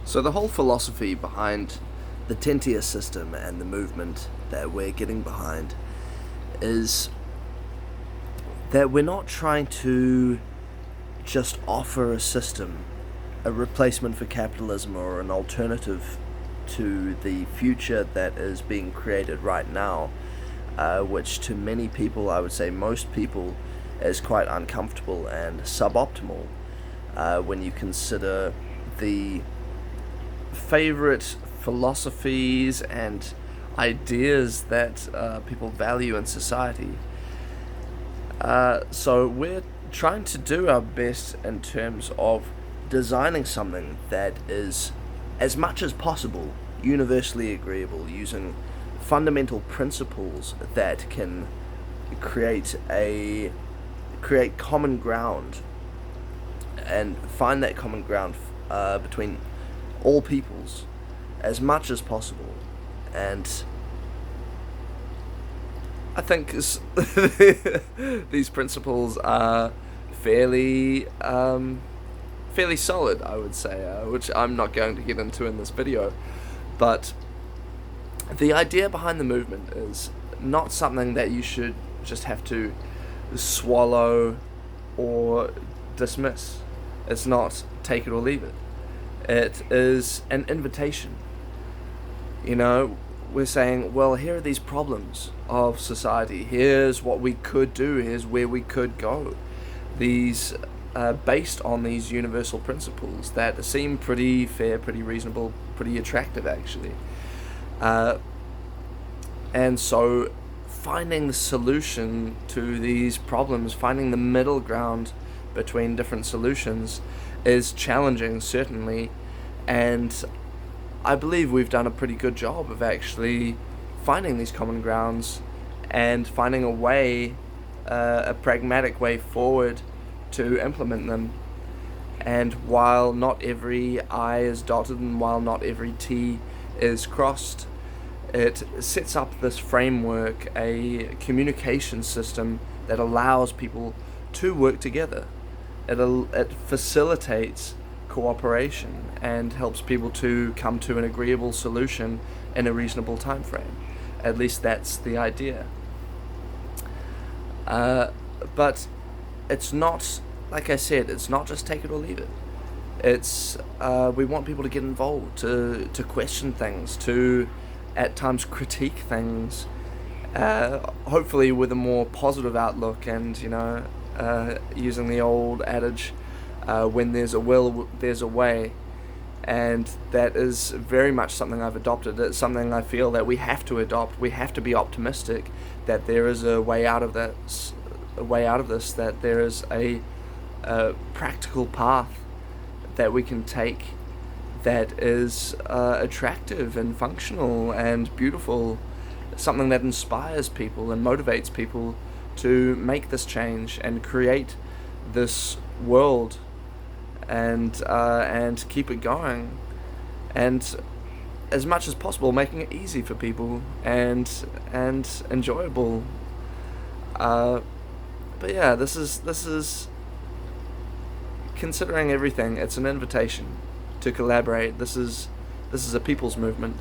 So the whole philosophy behind the Tentia system and the movement that we're getting behind is that we're not trying to just offer a system, a replacement for capitalism or an alternative to the future that is being created right now, which to many people, I would say most people, is quite uncomfortable and suboptimal when you consider the favorite philosophies and ideas that people value in society. So we're trying to do our best in terms of designing something that is, as much as possible, universally agreeable, using fundamental principles that can create common ground and find that common ground between all peoples as much as possible. And I think these principles are fairly solid, I would say, which I'm not going to get into in this video. But the idea behind the movement is not something that you should just have to swallow or dismiss. It's not take it or leave it. It is an invitation. We're saying, well, here are these problems of society. Here's what we could do. Here's where we could go. These based on these universal principles that seem pretty fair, pretty reasonable, pretty attractive, actually. And so finding the solution to these problems, finding the middle ground between different solutions is challenging, certainly, and I believe we've done a pretty good job of actually finding these common grounds and finding a way, a pragmatic way forward to implement them. And while not every I is dotted and while not every T is crossed, it sets up this framework, a communication system that allows people to work together. It facilitates cooperation and helps people to come to an agreeable solution in a reasonable time frame. At least that's the idea. But it's not, like I said, it's not just take it or leave it. It's we want people to get involved, to question things, to at times critique things, hopefully with a more positive outlook, and using the old adage, when there's a will, there's a way. And that is very much something I've adopted. It's something I feel that we have to adopt. We have to be optimistic that there is a way out of this, that there is a practical path that we can take that is attractive and functional and beautiful, something that inspires people and motivates people to make this change and create this world and keep it going, and as much as possible making it easy for people and enjoyable. But yeah, this is considering everything. It's an invitation to collaborate. This is a people's movement,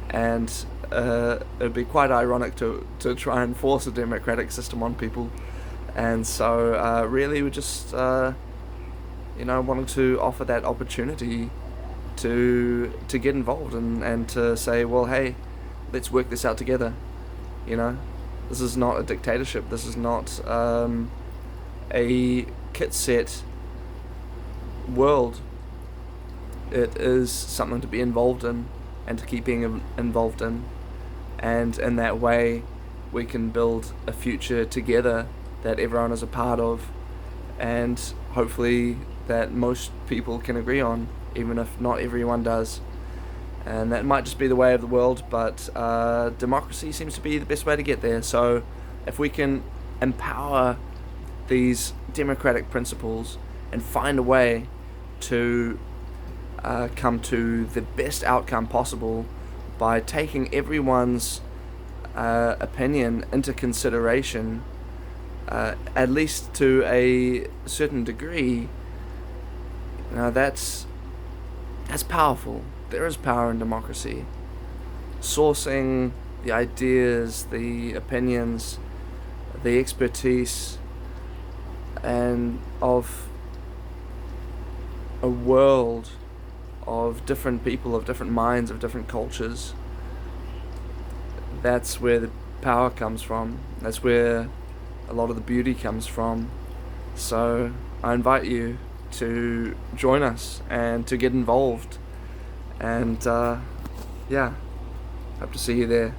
and it'd be quite ironic to try and force a democratic system on people. And so really we're just wanting to offer that opportunity to get involved and to say, well, hey, let's work this out together. This is not a dictatorship. This is not a kit set world. It is something to be involved in and to keep being involved in, and in that way we can build a future together that everyone is a part of, and hopefully that most people can agree on, even if not everyone does. And that might just be the way of the world, but democracy seems to be the best way to get there. So if we can empower these democratic principles and find a way to come to the best outcome possible by taking everyone's opinion into consideration, at least to a certain degree, that's That's powerful. There is power in democracy. Sourcing the ideas, the opinions, the expertise, and of a world of different people, of different minds, of different cultures. That's where the power comes from. That's where a lot of the beauty comes from. So I invite you to join us and to get involved. And yeah, hope to see you there.